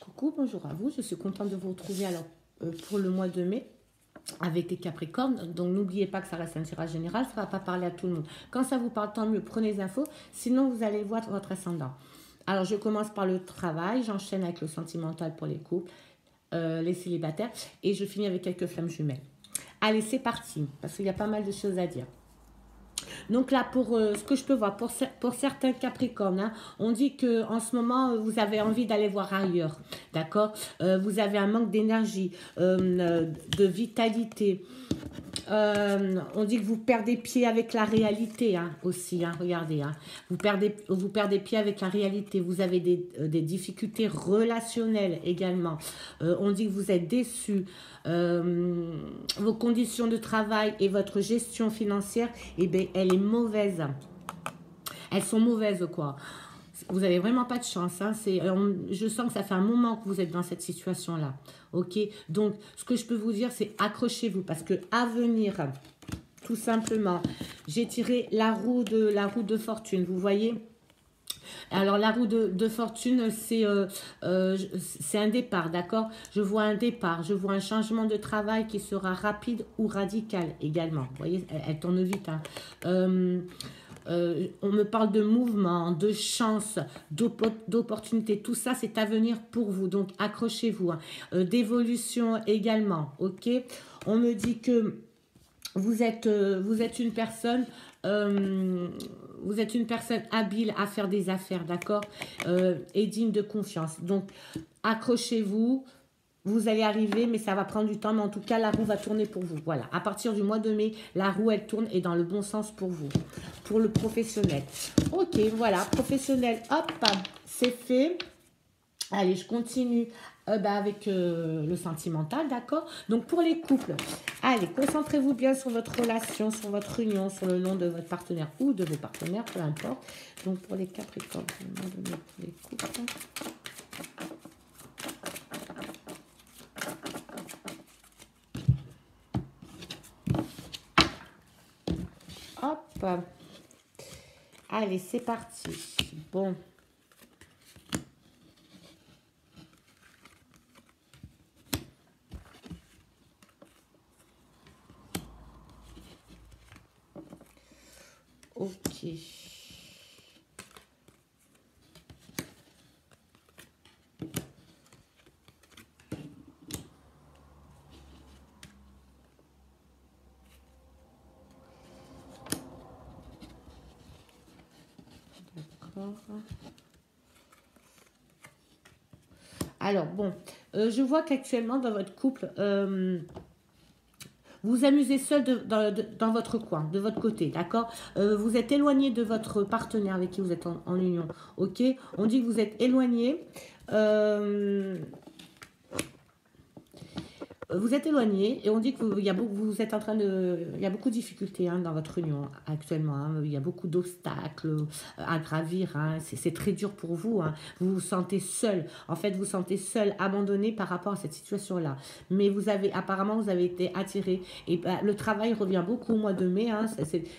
Coucou, bonjour à vous. Je suis contente de vous retrouver pour le mois de mai avec les Capricornes. Donc n'oubliez pas que ça reste un tirage général, ça ne va pas parler à tout le monde. Quand ça vous parle, tant mieux, prenez les infos. Sinon, vous allez voir votre ascendant. Alors, je commence par le travail, j'enchaîne avec le sentimental pour les couples, les célibataires, et je finis avec quelques flammes jumelles. Allez, c'est parti, parce qu'il y a pas mal de choses à dire. Donc là, pour ce que je peux voir, pour certains Capricornes, hein, on dit que en ce moment, vous avez envie d'aller voir ailleurs, d'accord. Vous avez un manque d'énergie, de vitalité. On dit que vous perdez pied avec la réalité hein, aussi, hein, regardez. Hein. Vous perdez pied avec la réalité. Vous avez des difficultés relationnelles également. On dit que vous êtes déçu. Vos conditions de travail et votre gestion financière, eh bien, elle est mauvaise. Elles sont mauvaises, quoi. Vous n'avez vraiment pas de chance. Hein. Je sens que ça fait un moment que vous êtes dans cette situation-là. Ok. Donc, ce que je peux vous dire, c'est accrochez-vous parce que à venir, tout simplement, j'ai tiré la roue de fortune. Vous voyez? Alors, la roue de fortune, c'est un départ, d'accord? Je vois un départ, je vois un changement de travail qui sera rapide ou radical également. Vous voyez, elle tourne vite. Hein. On me parle de mouvement, de chance, d'opportunité. Tout ça, c'est à venir pour vous. Donc, accrochez-vous. Hein. D'évolution également, ok? On me dit que vous êtes une personne... vous êtes une personne habile à faire des affaires, d'accord, et digne de confiance. Donc, accrochez-vous. Vous allez arriver, mais ça va prendre du temps. Mais en tout cas, la roue va tourner pour vous. Voilà. À partir du mois de mai, la roue, elle tourne et dans le bon sens pour vous. Pour le professionnel. Ok, voilà. Professionnel, hop, c'est fait. Allez, je continue avec le sentimental, d'accord? Donc, pour les couples, allez, concentrez-vous bien sur votre relation, sur votre union, sur le nom de votre partenaire ou de vos partenaires, peu importe. Donc, pour les Capricornes, pour les couples... Hop. Allez, c'est parti. Bon. Ok. Alors, bon, je vois qu'actuellement, dans votre couple, vous vous amusez seul dans votre coin, de votre côté, d'accord. Vous êtes éloigné de votre partenaire avec qui vous êtes en union, ok. On dit que vous êtes éloigné. Vous êtes éloigné et on dit que il y a beaucoup de difficultés hein, dans votre union actuellement. Hein. Il y a beaucoup d'obstacles à gravir. Hein. C'est très dur pour vous. Hein. Vous vous sentez seul. En fait, vous vous sentez seul, abandonné par rapport à cette situation-là. Mais apparemment, vous avez été attiré. Et le travail revient beaucoup au mois de mai. Hein.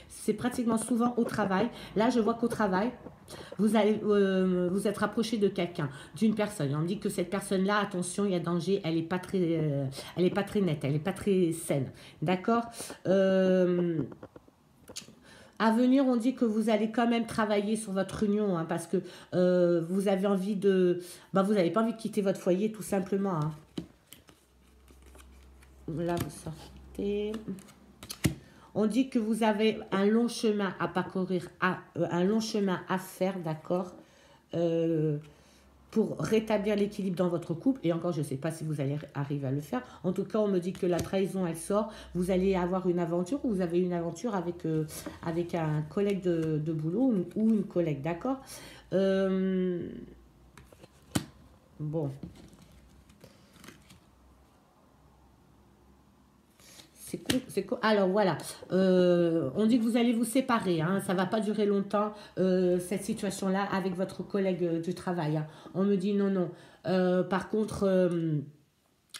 C'est pratiquement souvent au travail. Là, je vois qu'au travail, vous êtes rapproché de quelqu'un, d'une personne. On me dit que cette personne-là, attention, il y a danger, elle n'est pas très nette, elle n'est pas très saine. D'accord. À venir, on dit que vous allez quand même travailler sur votre union, hein, parce que vous avez envie de... vous n'avez pas envie de quitter votre foyer, tout simplement. Hein. Là, vous sortez... On dit que vous avez un long chemin à parcourir, un long chemin à faire, d'accord, pour rétablir l'équilibre dans votre couple. Et encore, je ne sais pas si vous allez arriver à le faire. En tout cas, on me dit que la trahison, elle sort. Vous allez avoir une aventure, ou vous avez une aventure avec un collègue de boulot ou une collègue, d'accord. Bon. C'est cool. Alors voilà, on dit que vous allez vous séparer, hein. Ça ne va pas durer longtemps, cette situation-là, avec votre collègue du travail. Hein. On me dit non, non. Par contre,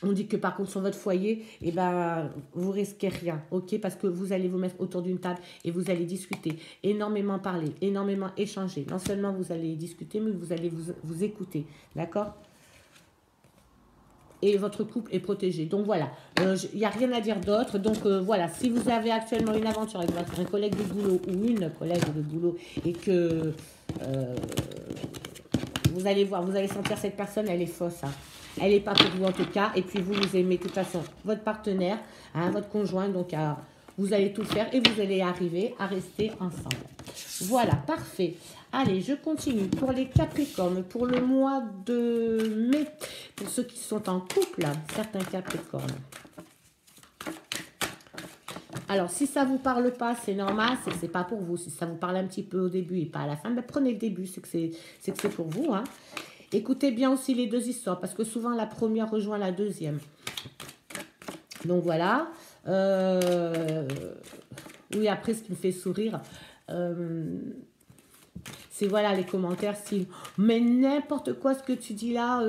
on dit que par contre, sur votre foyer, eh ben, vous risquez rien, ok? Parce que vous allez vous mettre autour d'une table et vous allez discuter, énormément parler, énormément échanger. Non seulement vous allez discuter, mais vous allez vous écouter, d'accord? et votre couple est protégé. Donc voilà, il n'y a rien à dire d'autre. Donc voilà, si vous avez actuellement une aventure avec un collègue de boulot ou une collègue de boulot et que vous allez voir, vous allez sentir cette personne, elle est fausse. Hein. Elle n'est pas pour vous en tout cas. Et puis vous, vous aimez de toute façon votre partenaire, hein, votre conjoint. Donc vous allez tout faire et vous allez arriver à rester ensemble. Voilà, parfait. Allez, je continue. Pour les Capricornes, pour le mois de mai, pour ceux qui sont en couple, certains Capricornes. Alors, si ça ne vous parle pas, c'est normal, c'est que ce n'est pas pour vous. Si ça vous parle un petit peu au début et pas à la fin, ben prenez le début, c'est que c'est pour vous. Hein. Écoutez bien aussi les deux histoires, parce que souvent la première rejoint la deuxième. Donc voilà. Oui, après, ce qui me fait sourire, c'est voilà les commentaires style mais n'importe quoi ce que tu dis là,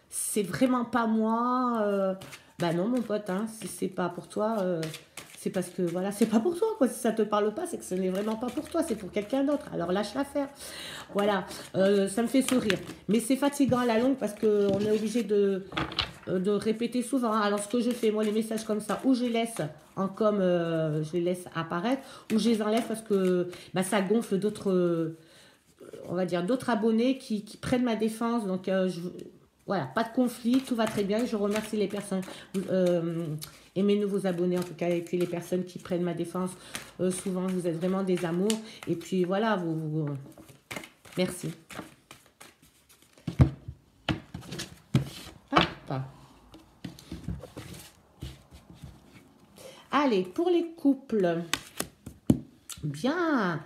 c'est vraiment pas moi. Bah non mon pote, hein, si c'est pas pour toi, c'est parce que voilà, c'est pas pour toi quoi. Si ça te parle pas, c'est que ce n'est vraiment pas pour toi, c'est pour quelqu'un d'autre. Alors lâche l'affaire. Voilà, ça me fait sourire. Mais c'est fatigant à la longue parce qu'on est obligé de répéter souvent. Alors ce que je fais, moi les messages comme ça, ou je les laisse en com, je les laisse apparaître, ou je les enlève parce que bah, ça gonfle d'autres, on va dire d'autres abonnés qui prennent ma défense. Donc voilà, pas de conflit, tout va très bien. Je remercie les personnes et mes nouveaux abonnés en tout cas, et puis les personnes qui prennent ma défense. Souvent vous êtes vraiment des amours. Et puis voilà, merci. Hop. Allez, pour les couples. Bien.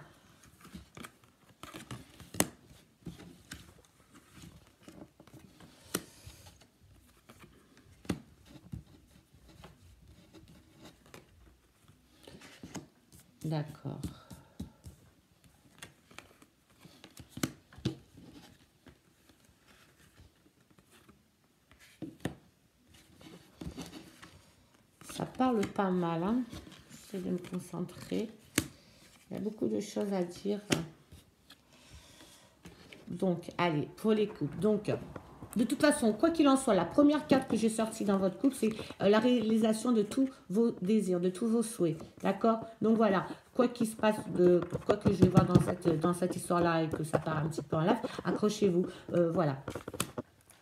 D'accord. Ça parle pas mal, hein. J'essaie de me concentrer. Il y a beaucoup de choses à dire. Donc, allez, pour les couples. Donc, de toute façon, quoi qu'il en soit, la première carte que j'ai sortie dans votre couple, c'est la réalisation de tous vos désirs, de tous vos souhaits. D'accord? Donc voilà, quoi qu'il se passe, quoi que je vais voir dans cette histoire-là et que ça part un petit peu en live, accrochez-vous. Voilà.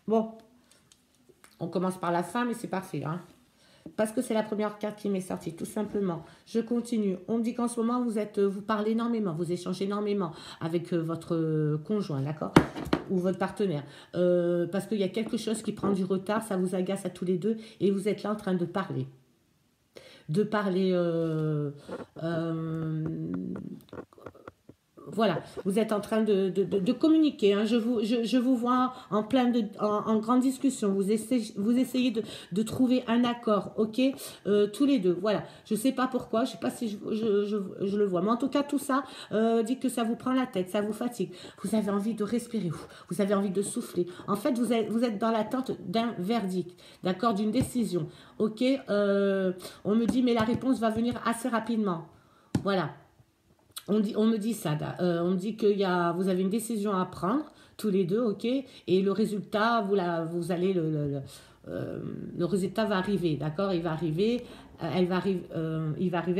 Bon, on commence par la fin, mais c'est parfait, hein. Parce que c'est la première carte qui m'est sortie, tout simplement. Je continue. On me dit qu'en ce moment, vous parlez énormément, vous échangez énormément avec votre conjoint, d'accord? Ou votre partenaire. Parce qu'il y a quelque chose qui prend du retard, ça vous agace à tous les deux et vous êtes là en train de parler. De parler... voilà, vous êtes en train de communiquer. Hein. Je vous vois en grande discussion. Vous essayez de trouver un accord, ok, tous les deux. Voilà, je ne sais pas pourquoi, je ne sais pas si je le vois. Mais en tout cas, tout ça dit que ça vous prend la tête, ça vous fatigue. Vous avez envie de respirer, vous avez envie de souffler. En fait, vous êtes dans l'attente d'un verdict, d'accord, d'une décision. Ok, on me dit, mais la réponse va venir assez rapidement. Voilà. On me dit ça, on me dit que vous avez une décision à prendre, tous les deux, ok, et le résultat, le résultat va arriver, d'accord, il va arriver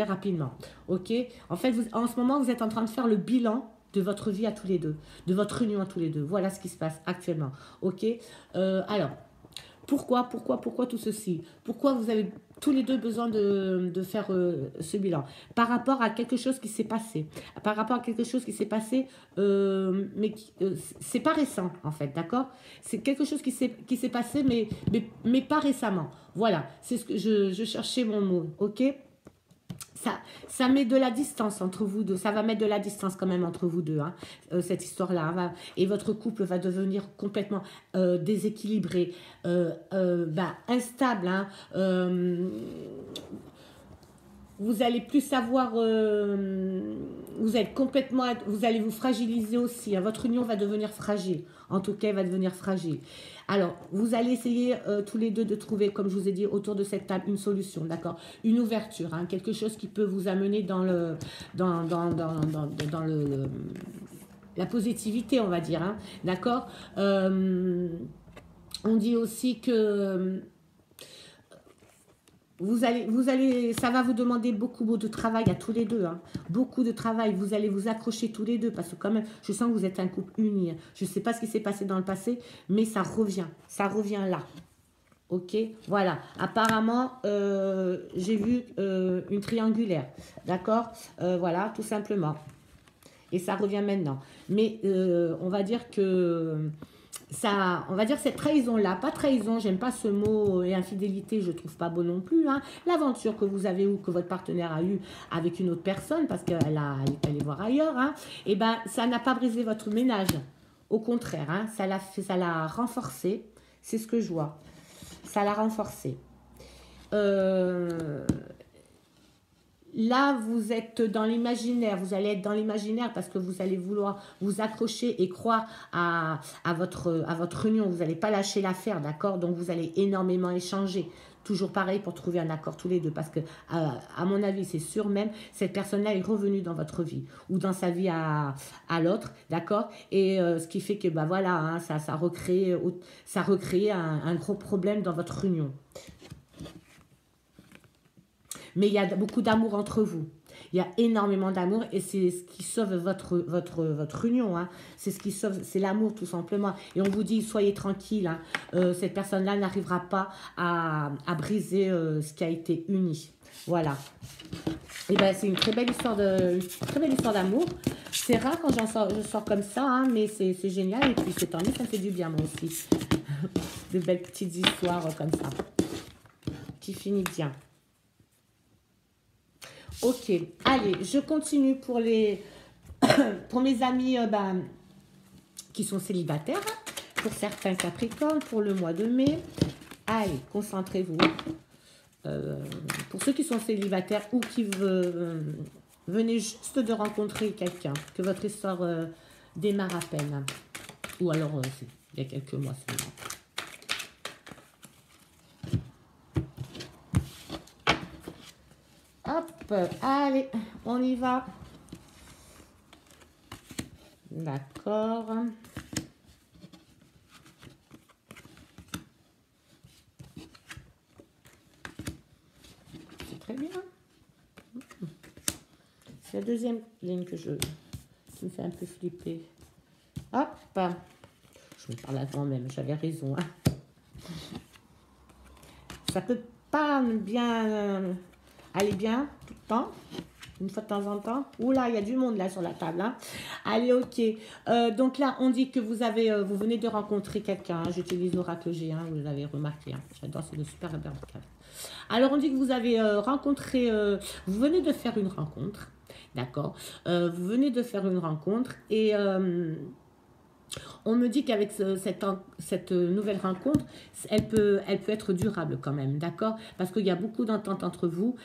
rapidement, ok. En fait, en ce moment, vous êtes en train de faire le bilan de votre vie à tous les deux, de votre union à tous les deux. Voilà ce qui se passe actuellement, ok. Alors, pourquoi tout ceci? Pourquoi vous avez tous les deux besoin de faire ce bilan? Par rapport à quelque chose qui s'est passé. Par rapport à quelque chose qui s'est passé, mais c'est pas récent, en fait, d'accord? C'est quelque chose qui s'est passé, mais pas récemment. Voilà, c'est ce que je cherchais mon mot, ok? Ça met de la distance entre vous deux. Ça va mettre de la distance quand même entre vous deux, hein, cette histoire-là. Hein, et votre couple va devenir complètement déséquilibré, instable. Hein, vous allez plus savoir, vous allez vous fragiliser aussi. Hein, votre union va devenir fragile. En tout cas, elle va devenir fragile. Alors, vous allez essayer tous les deux de trouver, comme je vous ai dit, autour de cette table, une solution, d'accord? Une ouverture, hein, quelque chose qui peut vous amener dans la positivité, on va dire, hein, d'accord? On dit aussi que ça va vous demander beaucoup de travail à tous les deux. Hein. Beaucoup de travail. Vous allez vous accrocher tous les deux parce que quand même, je sens que vous êtes un couple uni. Hein. Je ne sais pas ce qui s'est passé dans le passé, mais ça revient. Ça revient là. Ok, voilà. Apparemment, j'ai vu une triangulaire. D'accord. Voilà, tout simplement. Et ça revient maintenant. Mais on va dire que ça, on va dire cette trahison-là, pas trahison, j'aime pas ce mot, et infidélité, je trouve pas beau non plus. Hein. L'aventure que vous avez ou que votre partenaire a eu avec une autre personne, parce qu'elle est allée voir ailleurs, hein, et ben ça n'a pas brisé votre ménage. Au contraire, hein, ça l'a renforcé. C'est ce que je vois. Ça l'a renforcé. Là, vous êtes dans l'imaginaire, vous allez être dans l'imaginaire parce que vous allez vouloir vous accrocher et croire à votre union. Vous n'allez pas lâcher l'affaire, d'accord? Donc, vous allez énormément échanger. Toujours pareil pour trouver un accord tous les deux parce que, à mon avis, c'est sûr même, cette personne-là est revenue dans votre vie ou dans sa vie à l'autre, d'accord? Et ce qui fait que, bah voilà, hein, ça recrée un gros problème dans votre union. Mais il y a beaucoup d'amour entre vous. Il y a énormément d'amour et c'est ce qui sauve votre union. Hein. C'est ce qui sauve, c'est l'amour tout simplement. Et on vous dit, soyez tranquille. Hein. Cette personne-là n'arrivera pas à briser ce qui a été uni. Voilà. Et ben c'est une très belle histoire d'amour. C'est rare quand je sors comme ça, hein, mais c'est génial. Et puis c'est tant mieux, ça me fait du bien moi aussi. De belles petites histoires comme ça. Qui finit bien. Ok, allez, je continue pour mes amis qui sont célibataires, pour certains Capricornes, pour le mois de mai. Allez, concentrez-vous. Pour ceux qui sont célibataires ou qui venez juste de rencontrer quelqu'un, que votre histoire démarre à peine. Hein. Ou alors, il y a quelques mois seulement. Hop, allez, on y va. D'accord. C'est très bien. C'est la deuxième ligne qui me fait un peu flipper. Hop. Je me parle avant même, j'avais raison. Hein. Ça peut pas bien... Allez bien, tout le temps, une fois de temps en temps. Oula, il y a du monde là sur la table. Hein. Allez, ok. Donc là, on dit que vous venez de rencontrer quelqu'un. Hein. J'utilise l'oracle G, hein, vous l'avez remarqué. Hein. J'adore, c'est de super bien. Alors, on dit que vous avez rencontré, vous venez de faire une rencontre. D'accord. Vous venez de faire une rencontre et... on me dit qu'avec cette nouvelle rencontre, elle peut être durable quand même, d'accord? Parce qu'il y a beaucoup d'entente entre vous.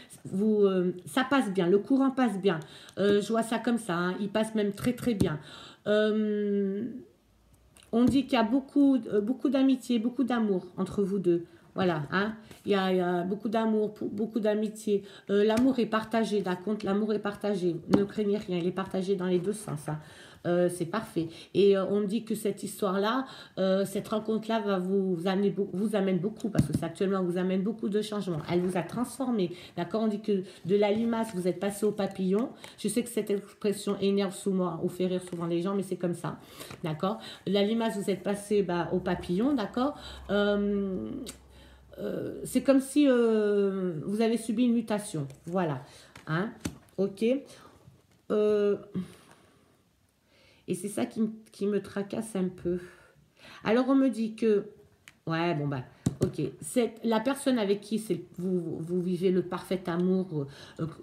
Ça passe bien, le courant passe bien. Je vois ça comme ça, hein, il passe même très très bien. On dit qu'il y a beaucoup d'amitié, beaucoup d'amour entre vous deux. Voilà, hein? Il y a beaucoup d'amour, beaucoup d'amitié. L'amour est partagé, d'accord? L'amour est partagé. Ne craignez rien, il est partagé dans les deux sens. Hein. C'est parfait. Et on me dit que cette histoire-là, cette rencontre-là vous amène beaucoup, parce que c'est actuellement vous amène beaucoup de changements. Elle vous a transformé. D'accord? On dit que de la limace, vous êtes passé au papillon. Je sais que cette expression énerve souvent ou fait rire souvent les gens, mais c'est comme ça. D'accord? La limace, vous êtes passé au papillon. D'accord? C'est comme si vous avez subi une mutation. Voilà. Hein? Ok. Et c'est ça qui me tracasse un peu. Alors, on me dit que... Ouais, bon, bah, ok. La personne avec qui vous vivez le parfait amour,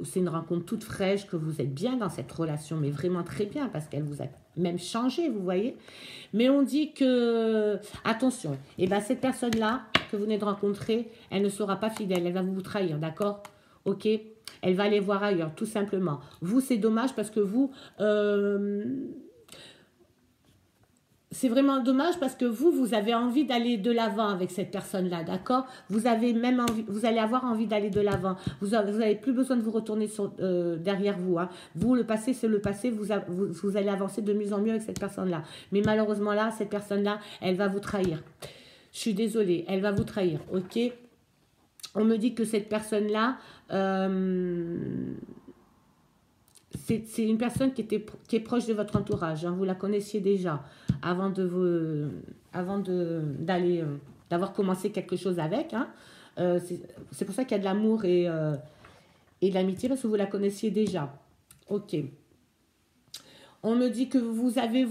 c'est une rencontre toute fraîche, que vous êtes bien dans cette relation, mais vraiment très bien, parce qu'elle vous a même changé, vous voyez. Mais on dit que... Attention, et ben cette personne-là, que vous venez de rencontrer, elle ne sera pas fidèle, elle va vous trahir, d'accord? Ok? Elle va aller voir ailleurs, tout simplement. Vous, c'est dommage, parce que vous... c'est vraiment dommage parce que vous avez envie d'aller de l'avant avec cette personne-là, d'accord? Vous avez même envie, vous allez avoir envie d'aller de l'avant. Vous n'avez plus besoin de vous retourner derrière vous. Hein. Vous, le passé, c'est le passé. Vous allez avancer de mieux en mieux avec cette personne-là. Mais malheureusement, là, cette personne-là, elle va vous trahir. Je suis désolée, elle va vous trahir, ok? On me dit que cette personne-là, c'est une personne qui est proche de votre entourage. Hein, vous la connaissiez déjà avant d'avoir commencé quelque chose avec. Hein. C'est pour ça qu'il y a de l'amour et de l'amitié, parce que vous la connaissiez déjà. Ok. On me dit que vous avez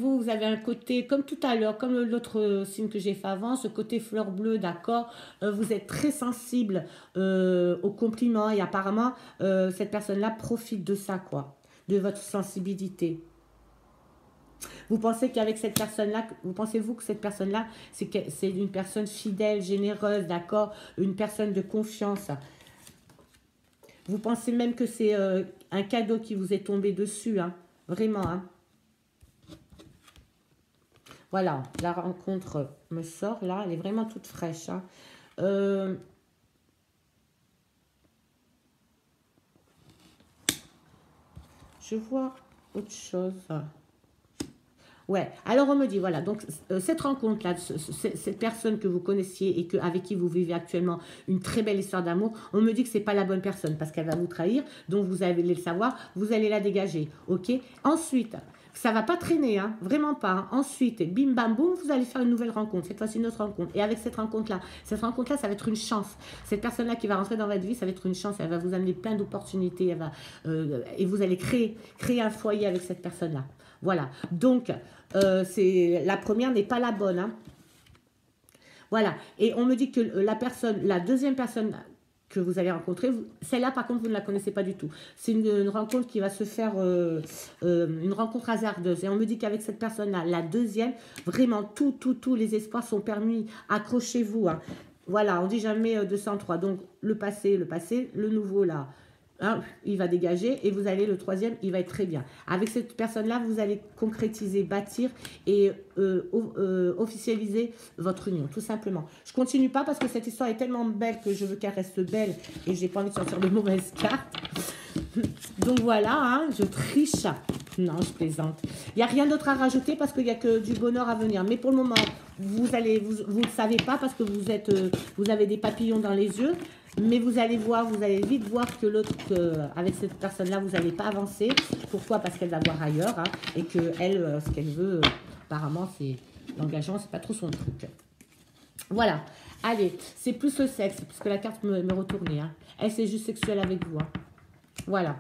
un côté, comme tout à l'heure, comme l'autre signe que j'ai fait avant, ce côté fleur bleue, d'accord. Vous êtes très sensible aux compliments et apparemment, cette personne-là profite de ça, quoi, de votre sensibilité. Vous pensez qu'avec cette personne-là, pensez-vous que cette personne-là, c'est une personne fidèle, généreuse, d'accord, une personne de confiance. Vous pensez même que c'est un cadeau qui vous est tombé dessus, hein, vraiment, hein. Voilà, la rencontre me sort là, elle est vraiment toute fraîche. Hein. Je vois autre chose. Ouais, alors on me dit, voilà, donc cette rencontre-là, cette personne que vous connaissiez et avec qui vous vivez actuellement une très belle histoire d'amour, on me dit que c'est pas la bonne personne parce qu'elle va vous trahir, donc vous allez le savoir, vous allez la dégager, ok? Ensuite, ça va pas traîner, hein, vraiment pas. Hein. Ensuite, bim bam boum, vous allez faire une nouvelle rencontre, cette fois-ci une autre rencontre. Et avec cette rencontre-là, ça va être une chance. Cette personne-là qui va rentrer dans votre vie, ça va être une chance, elle va vous amener plein d'opportunités, et vous allez créer un foyer avec cette personne-là. Voilà, donc la première n'est pas la bonne. Hein. Voilà, et on me dit que la deuxième personne que vous allez rencontrer, celle-là par contre vous ne la connaissez pas du tout. C'est une rencontre qui va se faire, une rencontre hasardeuse. Et on me dit qu'avec cette personne-là, la deuxième, vraiment tous les espoirs sont permis. Accrochez-vous. Hein. Voilà, on dit jamais 203. Donc le passé, le nouveau là. Hein, il va dégager et vous allez, le troisième, il va être très bien. Avec cette personne-là, vous allez concrétiser, bâtir et officialiser votre union, tout simplement. Je continue pas parce que cette histoire est tellement belle que je veux qu'elle reste belle et j'ai pas envie de sortir de mauvaises cartes. Donc voilà, hein, je triche. Non, je plaisante. Il n'y a rien d'autre à rajouter parce qu'il n'y a que du bonheur à venir. Mais pour le moment, vous ne savez pas parce que vous avez des papillons dans les yeux. Mais vous allez vite voir que avec cette personne-là, vous n'allez pas avancer. Pourquoi? Parce qu'elle va voir ailleurs. Hein, et qu'elle, ce qu'elle veut, apparemment, c'est l'engagement, c'est pas trop son truc. Voilà. Allez, c'est plus le sexe, parce que la carte me retournée. Hein. Elle, c'est juste sexuel avec vous. Hein. Voilà.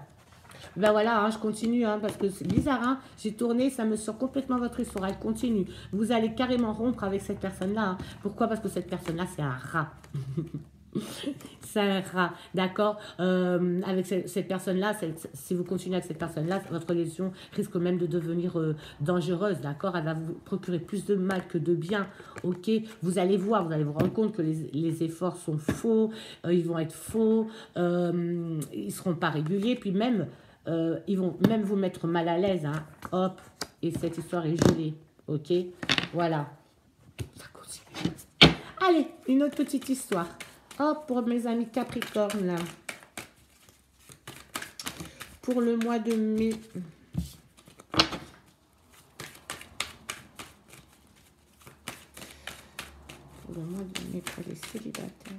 Ben voilà, hein, je continue, hein, parce que c'est bizarre, hein, j'ai tourné, ça me sort complètement votre histoire, elle continue. Vous allez carrément rompre avec cette personne-là. Hein. Pourquoi? Parce que cette personne-là, c'est un rat. C'est un rat, d'accord. Avec cette personne-là, si vous continuez avec cette personne-là, votre relation risque même de devenir dangereuse, d'accord. Elle va vous procurer plus de mal que de bien, ok. Vous allez vous rendre compte que les efforts sont faux, ils vont être faux, ils seront pas réguliers, puis même, ils vont même vous mettre mal à l'aise, hein. Hop, et cette histoire est gelée, ok. Voilà. Ça continue. Allez, une autre petite histoire. Oh, pour mes amis Capricorne, là. Pour le mois de mai. Pour le mois de mai, pour les célibataires.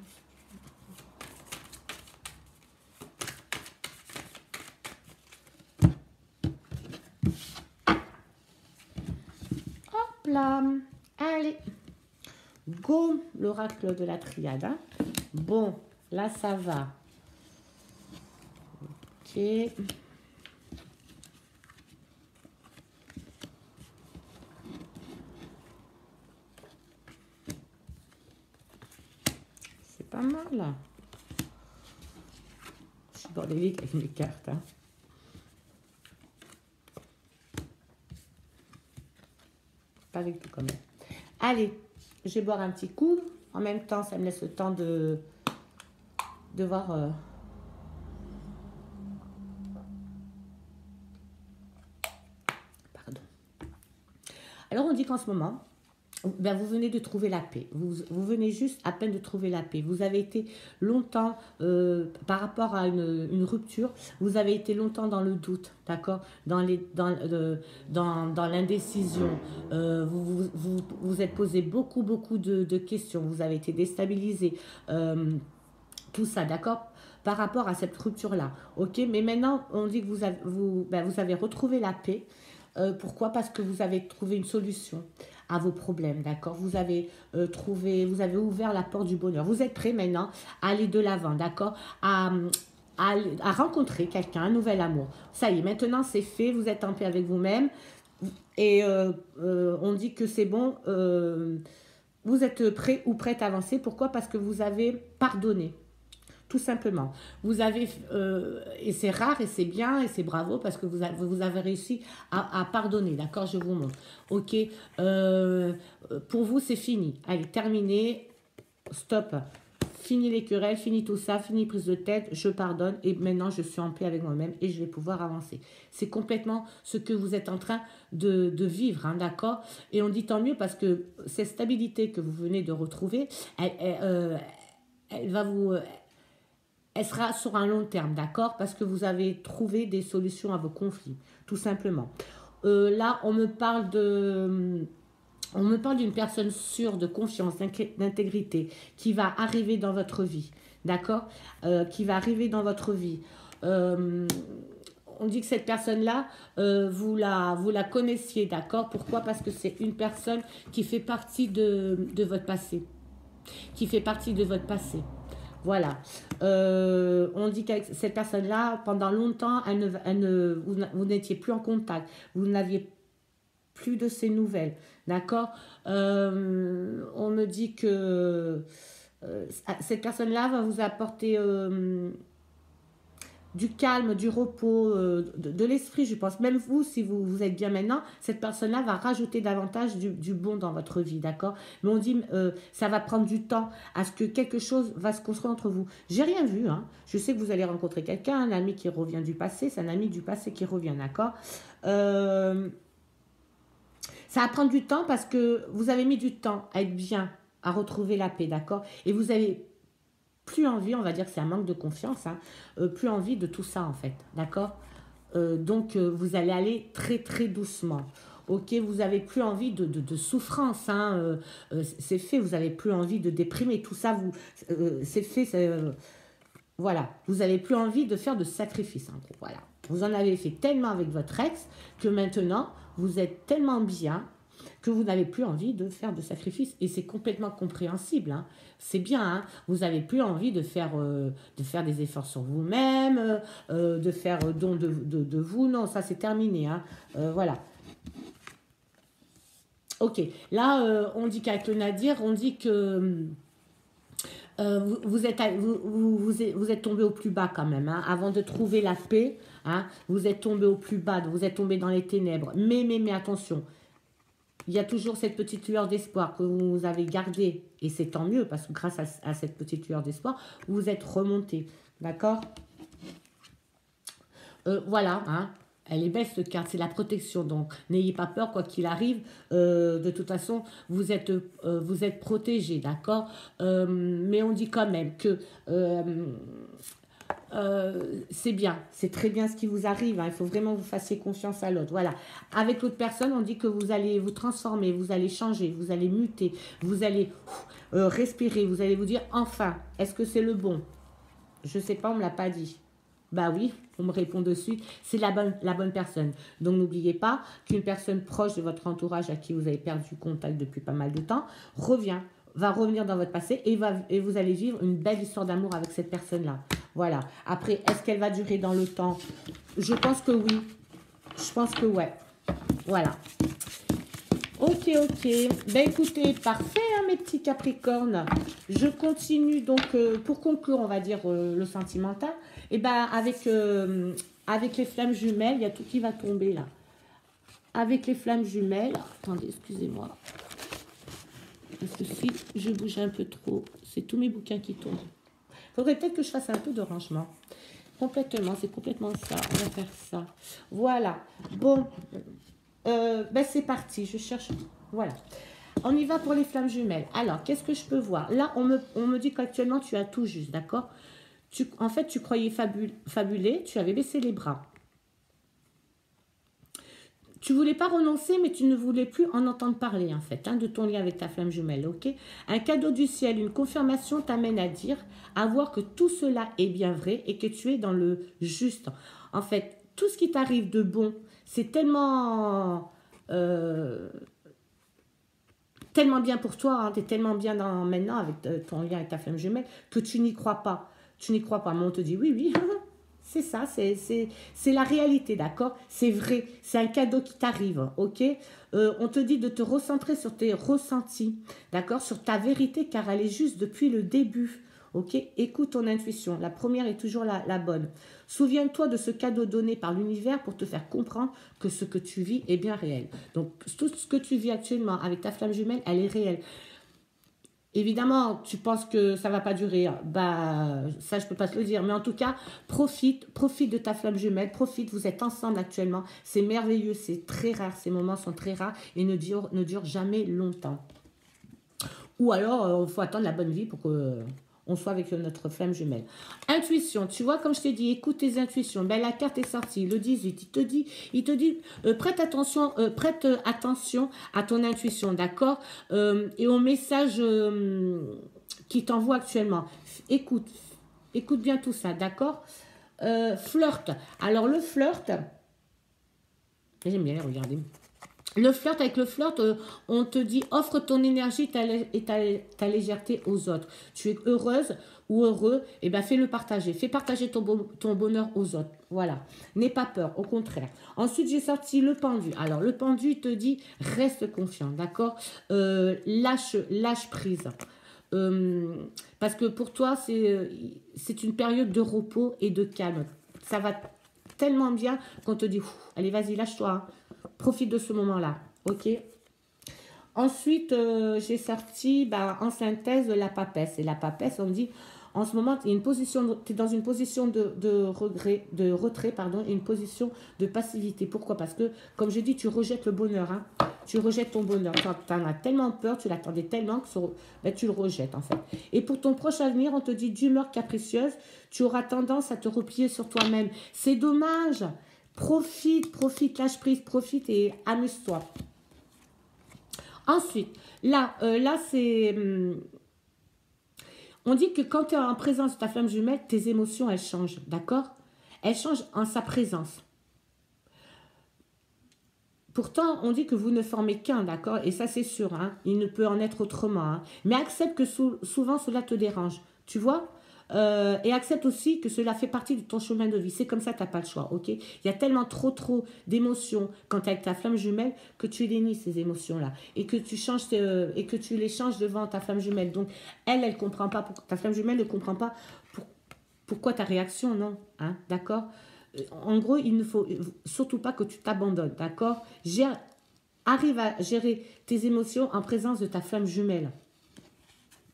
Hop là. Allez. Go, l'oracle de la triade. Hein. Bon, là, ça va. Ok. C'est pas mal, là. Je suis bordélique avec mes cartes. Hein. Pas avec tout, quand même. Allez, je vais boire un petit coup. En même temps, ça me laisse le temps de voir... Pardon. Alors, on dit qu'en ce moment, Ben, vous venez de trouver la paix. Vous venez juste à peine de trouver la paix. Vous avez été longtemps, par rapport à une rupture, vous avez été longtemps dans le doute, d'accord, dans l'indécision. Vous êtes posé beaucoup de questions. Vous avez été déstabilisé. Tout ça, d'accord, par rapport à cette rupture-là. Ok, mais maintenant, on dit que vous avez retrouvé la paix. Pourquoi? Parce que vous avez trouvé une solution à vos problèmes, d'accord? Vous avez ouvert la porte du bonheur. Vous êtes prêt maintenant à aller de l'avant, d'accord? À rencontrer quelqu'un, un nouvel amour. Ça y est, maintenant c'est fait, vous êtes en paix avec vous-même. Et on dit que c'est bon, vous êtes prêt ou prête à avancer. Pourquoi? Parce que vous avez pardonné. Tout simplement. Vous avez, et c'est rare, et c'est bien, et c'est bravo, parce que vous avez réussi à pardonner, d'accord? Je vous montre. Ok, pour vous, c'est fini. Allez, terminé, stop. Fini les querelles, fini tout ça, fini prise de tête, je pardonne, et maintenant, je suis en paix avec moi-même, et je vais pouvoir avancer. C'est complètement ce que vous êtes en train de vivre, hein, d'accord? Et on dit tant mieux, parce que cette stabilité que vous venez de retrouver, elle va vous... Elle sera sur un long terme, d'accord? Parce que vous avez trouvé des solutions à vos conflits, tout simplement. Là, on me parle d'une personne sûre, de confiance, d'intégrité, qui va arriver dans votre vie, d'accord? Qui va arriver dans votre vie. On dit que cette personne-là, vous la connaissiez, d'accord? Pourquoi? Parce que c'est une personne qui fait partie de votre passé. Qui fait partie de votre passé. Voilà. On dit qu'avec cette personne-là, pendant longtemps, vous n'étiez plus en contact. Vous n'aviez plus de ses nouvelles. D'accord. On me dit que cette personne-là va vous apporter du calme, du repos, de l'esprit, je pense. Même vous, si vous êtes bien maintenant, cette personne-là va rajouter davantage du bon dans votre vie, d'accord? Mais on dit, ça va prendre du temps à ce que quelque chose va se construire entre vous. J'ai rien vu, hein. Je sais que vous allez rencontrer quelqu'un, un ami qui revient du passé, c'est un ami du passé qui revient, d'accord? Ça va prendre du temps parce que vous avez mis du temps à être bien, à retrouver la paix, d'accord? Et vous avez plus envie, on va dire que c'est un manque de confiance, hein, plus envie de tout ça en fait, d'accord? Donc vous allez aller très doucement. Ok, vous avez plus envie de souffrance, hein, c'est fait, vous avez plus envie de déprimer, tout ça, c'est fait, voilà. Vous avez plus envie de faire de sacrifices, en gros, voilà. Vous en avez fait tellement avec votre ex que maintenant, vous êtes tellement bien que vous n'avez plus envie de faire de sacrifices. Et c'est complètement compréhensible, hein. C'est bien, hein. Vous n'avez plus envie de faire des efforts sur vous-même, de faire don de vous. Non, ça c'est terminé, hein. Voilà. Ok, là, on dit qu'avec le Nadir, on dit que vous êtes tombé au plus bas quand même, hein, avant de trouver la paix, hein, vous êtes tombé au plus bas, vous êtes tombé dans les ténèbres. Mais attention, il y a toujours cette petite lueur d'espoir que vous avez gardée, et c'est tant mieux, parce que grâce à cette petite lueur d'espoir, vous êtes remonté, d'accord? Voilà, hein. Elle est belle cette carte, c'est la protection, donc n'ayez pas peur quoi qu'il arrive, de toute façon vous êtes protégé, d'accord? Mais on dit quand même que c'est bien, c'est très bien ce qui vous arrive, hein. Il faut vraiment que vous fassiez confiance à l'autre, voilà. Avec l'autre personne, on dit que vous allez vous transformer, vous allez changer, vous allez muter, vous allez respirer, vous allez vous dire enfin, est-ce que c'est le bon? Je sais pas, on me l'a pas dit. Bah oui, on me répond de suite, c'est la bonne personne. Donc n'oubliez pas qu'une personne proche de votre entourage à qui vous avez perdu contact depuis pas mal de temps va revenir dans votre passé et vous allez vivre une belle histoire d'amour avec cette personne-là. Voilà. Après, est-ce qu'elle va durer dans le temps? Je pense que oui. Je pense que ouais. Voilà. Ok. Ben écoutez, parfait, hein, mes petits Capricornes. Je continue donc, pour conclure, on va dire, le sentimental. Et ben avec les flammes jumelles, il y a tout qui va tomber là. Avec les flammes jumelles, attendez, excusez-moi. Parce que si je bouge un peu trop, c'est tous mes bouquins qui tombent. Il faudrait peut-être que je fasse un peu de rangement. Complètement, c'est complètement ça. On va faire ça. Voilà. Bon, ben c'est parti. Je cherche. Voilà. On y va pour les flammes jumelles. Alors, qu'est-ce que je peux voir? Là, on me dit qu'actuellement, tu as tout juste, d'accord? En fait, tu croyais fabuler, tu avais baissé les bras. Tu voulais pas renoncer, mais tu ne voulais plus en entendre parler, en fait, hein, de ton lien avec ta flamme jumelle, ok? Un cadeau du ciel, une confirmation t'amène à dire, à voir que tout cela est bien vrai et que tu es dans le juste. En fait, tout ce qui t'arrive de bon, c'est tellement... tellement bien pour toi, hein, tu es tellement bien maintenant avec ton lien avec ta flamme jumelle que tu n'y crois pas. Tu n'y crois pas, mais on te dit oui, oui, c'est ça, c'est la réalité, d'accord? C'est vrai, c'est un cadeau qui t'arrive, ok? On te dit de te recentrer sur tes ressentis, d'accord? Sur ta vérité, car elle est juste depuis le début, ok? Écoute ton intuition, la première est toujours la bonne. Souviens-toi de ce cadeau donné par l'univers pour te faire comprendre que ce que tu vis est bien réel. Donc, tout ce que tu vis actuellement avec ta flamme jumelle, elle est réelle. Évidemment, tu penses que ça ne va pas durer, bah, ça je ne peux pas te le dire, mais en tout cas, profite de ta flamme jumelle, profite, vous êtes ensemble actuellement, c'est merveilleux, c'est très rare, ces moments sont très rares et ne durent jamais longtemps. Ou alors, il faut attendre la bonne vie pour que on soit avec notre flamme jumelle. Intuition, tu vois, comme je t'ai dit, écoute tes intuitions. Ben, la carte est sortie, le 18, il te dit prête attention à ton intuition, d'accord? Et au message qui t'envoie actuellement. Écoute bien tout ça, d'accord? Flirt. Alors, le flirt, j'aime bien les regarder. Le flirt, avec le flirt, on te dit offre ton énergie et ta légèreté aux autres. Tu es heureuse ou heureux, et ben fais-le partager. Fais partager ton bonheur aux autres. Voilà. N'aie pas peur, au contraire. Ensuite, j'ai sorti le pendu. Alors, le pendu te dit reste confiant, d'accord? Lâche prise. Parce que pour toi, c'est une période de repos et de calme. Ça va tellement bien qu'on te dit allez, vas-y, lâche-toi. Hein. Profite de ce moment-là, ok? Ensuite, j'ai sorti en synthèse la papesse. Et la papesse, on me dit, en ce moment, tu es dans une position de retrait, et une position de passivité. Pourquoi? Parce que, comme je dis, tu rejettes le bonheur. Hein? Tu rejettes ton bonheur. Tu en as tellement peur, tu l'attendais tellement que tu le rejettes, en fait. Et pour ton proche avenir, on te dit d'humeur capricieuse, tu auras tendance à te replier sur toi-même. C'est dommage. Profite, lâche prise, profite et amuse-toi. Ensuite, là c'est... on dit que quand tu es en présence de ta flamme jumelle, tes émotions, elles changent, d'accord? Elles changent en sa présence. Pourtant, on dit que vous ne formez qu'un, d'accord? Et ça, c'est sûr, hein? Il ne peut en être autrement. Hein? Mais accepte que souvent, cela te dérange, tu vois? Et accepte aussi que cela fait partie de ton chemin de vie. C'est comme ça, tu n'as pas le choix, ok? Il y a tellement trop d'émotions quand tu es avec ta flamme jumelle que tu dénies ces émotions-là et que tu les changes devant ta flamme jumelle. Donc, elle comprend pas, ta flamme jumelle ne comprend pas pourquoi ta réaction, non, hein, d'accord? En gros, il ne faut surtout pas que tu t'abandonnes, d'accord? Arrive à gérer tes émotions en présence de ta flamme jumelle.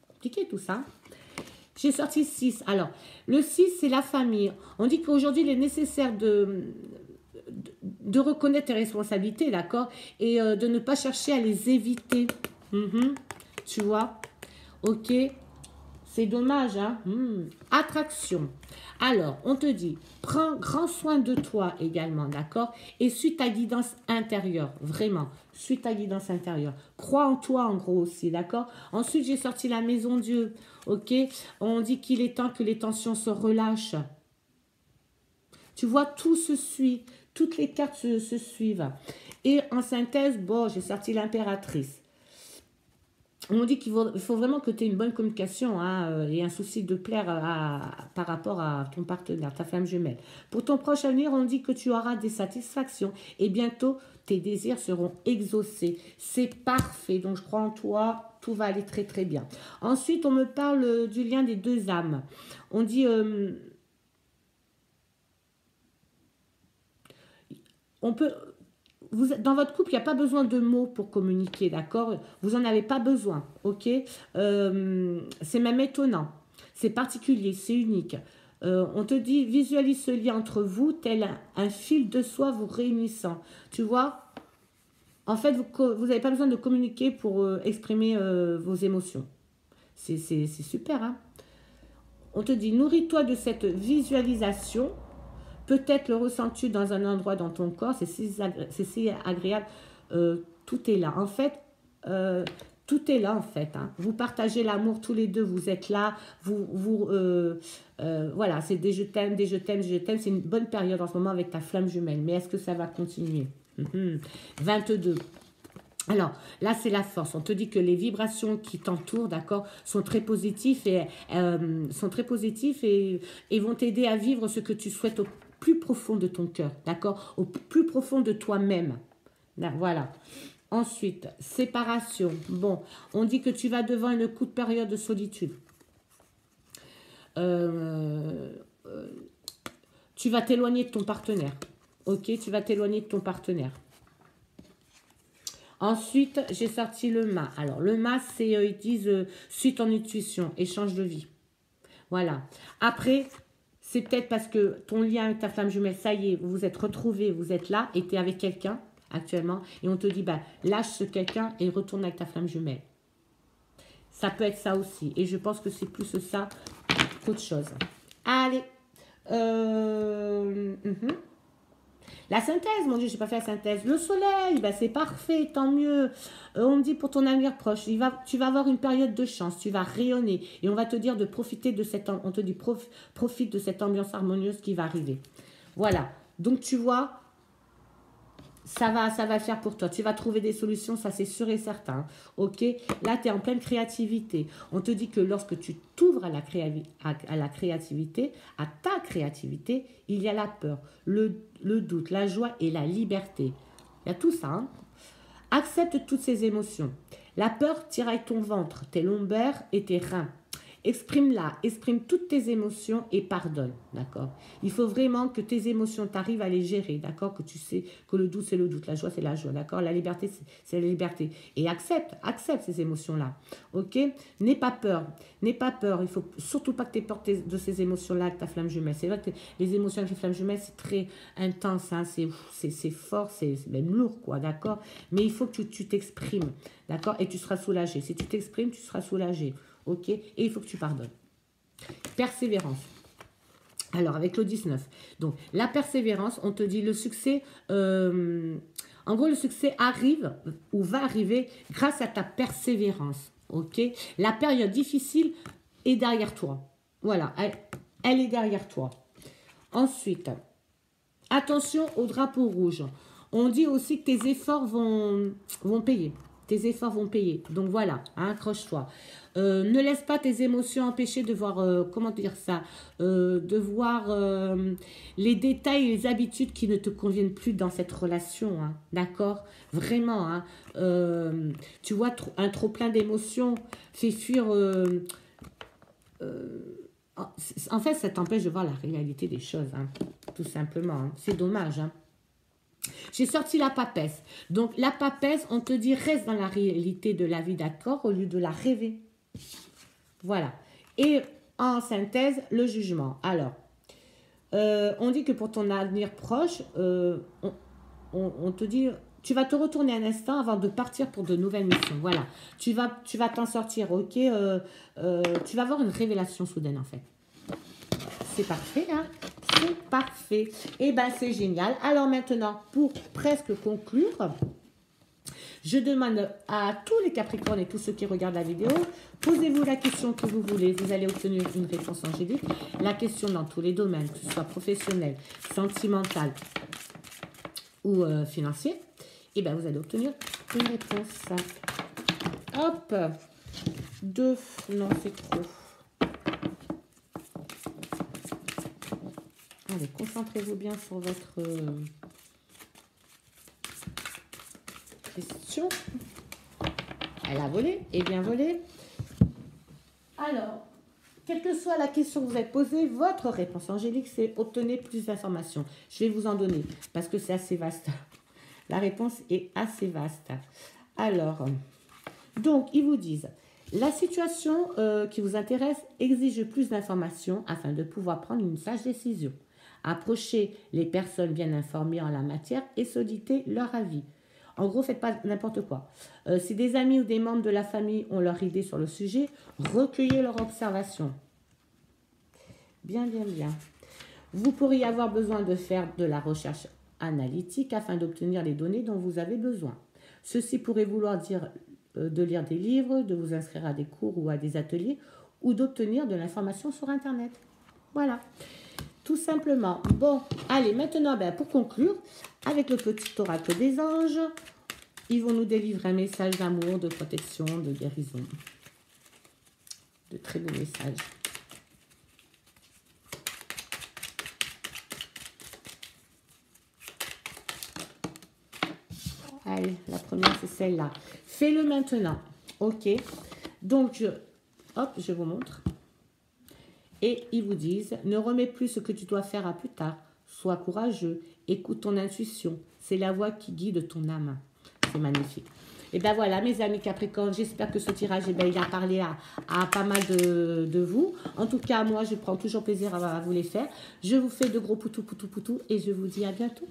Compliqué tout ça. J'ai sorti 6. Alors, le 6, c'est la famille. On dit qu'aujourd'hui, il est nécessaire de reconnaître tes responsabilités, d'accord? Et de ne pas chercher à les éviter. Tu vois? Ok. C'est dommage, hein? Attraction. Alors, on te dit, prends grand soin de toi également, d'accord? Et suis ta guidance intérieure, vraiment. Suis ta guidance intérieure. Crois en toi, en gros, aussi, d'accord? Ensuite, j'ai sorti la maison Dieu, ok? On dit qu'il est temps que les tensions se relâchent. Tu vois, tout se suit. Toutes les cartes se suivent. Et en synthèse, bon, j'ai sorti l'impératrice. On dit qu'il faut vraiment que tu aies une bonne communication et un souci de plaire par rapport à ton partenaire, ta flamme jumelle. Pour ton proche avenir, on dit que tu auras des satisfactions et bientôt tes désirs seront exaucés. C'est parfait, donc je crois en toi, tout va aller très très bien. Ensuite, on me parle du lien des deux âmes. On dit... on peut... dans votre couple, il n'y a pas besoin de mots pour communiquer, d'accord? Vous n'en avez pas besoin, ok? C'est même étonnant. C'est particulier, c'est unique. On te dit, visualise ce lien entre vous, tel un fil de soie vous réunissant. Tu vois? En fait, vous n'avez pas besoin de communiquer pour exprimer vos émotions. C'est super, hein. On te dit, nourris-toi de cette visualisation. Peut-être le ressens-tu dans un endroit dans ton corps. C'est si agréable. Tout est là. En fait, tout est là, en fait. Hein. Vous partagez l'amour tous les deux. Vous êtes là. Voilà, c'est des je t'aime, des je t'aime, je t'aime. C'est une bonne période en ce moment avec ta flamme jumelle. Mais est-ce que ça va continuer? 22. Alors, là, c'est la force. On te dit que les vibrations qui t'entourent, d'accord, sont très positives et vont t'aider à vivre ce que tu souhaites au plus profond de ton cœur, d'accord, au plus profond de toi-même. Voilà. Ensuite, séparation. Bon, on dit que tu vas devant une courte période de solitude. Tu vas t'éloigner de ton partenaire. Ok, tu vas t'éloigner de ton partenaire. Ensuite, j'ai sorti le mât. Alors, le mât, c'est, ils disent, suis ton intuition, échange de vie. Voilà. Après, c'est peut-être parce que ton lien avec ta flamme jumelle, ça y est, vous vous êtes retrouvés, vous êtes là, et tu es avec quelqu'un actuellement, et on te dit, bah, lâche ce quelqu'un et retourne avec ta flamme jumelle. Ça peut être ça aussi. Et je pense que c'est plus ça qu'autre chose. Allez. La synthèse, mon Dieu, je n'ai pas fait la synthèse. Le soleil, ben c'est parfait, tant mieux. On me dit pour ton avenir proche, tu vas avoir une période de chance, tu vas rayonner. Et on va te dire de profiter de cette, on te dit profite de cette ambiance harmonieuse qui va arriver. Voilà. Donc tu vois, ça va faire pour toi. Tu vas trouver des solutions, ça c'est sûr et certain. Ok. Là, tu es en pleine créativité. On te dit que lorsque tu t'ouvres à la créativité, à ta créativité, il y a la peur, le doute, la joie et la liberté. Il y a tout ça. Hein. Accepte toutes ces émotions. La peur tiraille ton ventre, tes lombaires et tes reins. Exprime-la, exprime toutes tes émotions et pardonne, d'accord? Il faut vraiment que tes émotions, tu arrives à les gérer, d'accord? Que tu sais que le doute, c'est le doute, la joie, c'est la joie, d'accord? La liberté, c'est la liberté. Et accepte ces émotions-là, ok? N'aie pas peur, il faut surtout pas que tu aies peur de ces émotions-là avec ta flamme jumelle. C'est vrai que les émotions avec les flammes jumelles, c'est très intense, hein? C'est fort, c'est même lourd, quoi, d'accord? Mais il faut que tu t'exprimes, d'accord? Et tu seras soulagé. Si tu t'exprimes, tu seras soulagé. Ok, et il faut que tu pardonnes. Persévérance. Alors, avec le 19. Donc, la persévérance, on te dit le succès. En gros, le succès arrive ou va arriver grâce à ta persévérance. Ok, la période difficile est derrière toi. Voilà, elle est derrière toi. Ensuite, attention au drapeau rouge. On dit aussi que tes efforts vont payer. Tes efforts vont payer. Donc voilà, hein, accroche-toi. Ne laisse pas tes émotions empêcher de voir, comment dire ça, de voir les détails et les habitudes qui ne te conviennent plus dans cette relation. Hein, d'accord? Vraiment. Hein, tu vois, un trop plein d'émotions fait fuir... en fait, ça t'empêche de voir la réalité des choses, hein, tout simplement. Hein. C'est dommage. Hein. J'ai sorti la papesse. Donc, la papesse, on te dit, reste dans la réalité de la vie, d'accord, au lieu de la rêver. Voilà. Et en synthèse, le jugement. Alors, on dit que pour ton avenir proche, on te dit, tu vas te retourner un instant avant de partir pour de nouvelles missions. Voilà. Tu vas t'en sortir, ok. Tu vas avoir une révélation soudaine, en fait. C'est parfait, hein? C'est parfait. Et bien, c'est génial. Alors maintenant, pour presque conclure, je demande à tous les Capricornes et tous ceux qui regardent la vidéo, posez-vous la question que vous voulez. Vous allez obtenir une réponse angélique. La question dans tous les domaines, que ce soit professionnel, sentimental ou financier. Et bien, vous allez obtenir une réponse. Hop. 2. Non, c'est trop. Allez, concentrez-vous bien sur votre question. Elle a volé, et bien volé. Alors, quelle que soit la question que vous avez posée, votre réponse angélique, c'est obtenez plus d'informations. Je vais vous en donner, parce que c'est assez vaste. La réponse est assez vaste. Alors, donc, ils vous disent, la situation qui vous intéresse exige plus d'informations afin de pouvoir prendre une sage décision. Approchez les personnes bien informées en la matière et sollicitez leur avis. En gros, faites pas n'importe quoi. Si des amis ou des membres de la famille ont leur idée sur le sujet, recueillez leurs observations. Bien, bien, bien. Vous pourriez avoir besoin de faire de la recherche analytique afin d'obtenir les données dont vous avez besoin. Ceci pourrait vouloir dire de lire des livres, de vous inscrire à des cours ou à des ateliers ou d'obtenir de l'information sur Internet. Voilà, tout simplement. Bon, allez, maintenant, pour conclure, avec le petit oracle des anges, ils vont nous délivrer un message d'amour, de protection, de guérison. De très beaux messages. Allez, la première, c'est celle-là. Fais-le maintenant. Ok. Donc, je vous montre. Et ils vous disent, ne remets plus ce que tu dois faire à plus tard. Sois courageux. Écoute ton intuition. C'est la voix qui guide ton âme. C'est magnifique. Et bien voilà, mes amis Capricorne, j'espère que ce tirage, il a parlé à pas mal de vous. En tout cas, moi, je prends toujours plaisir à vous les faire. Je vous fais de gros poutou, poutou, poutou et je vous dis à bientôt.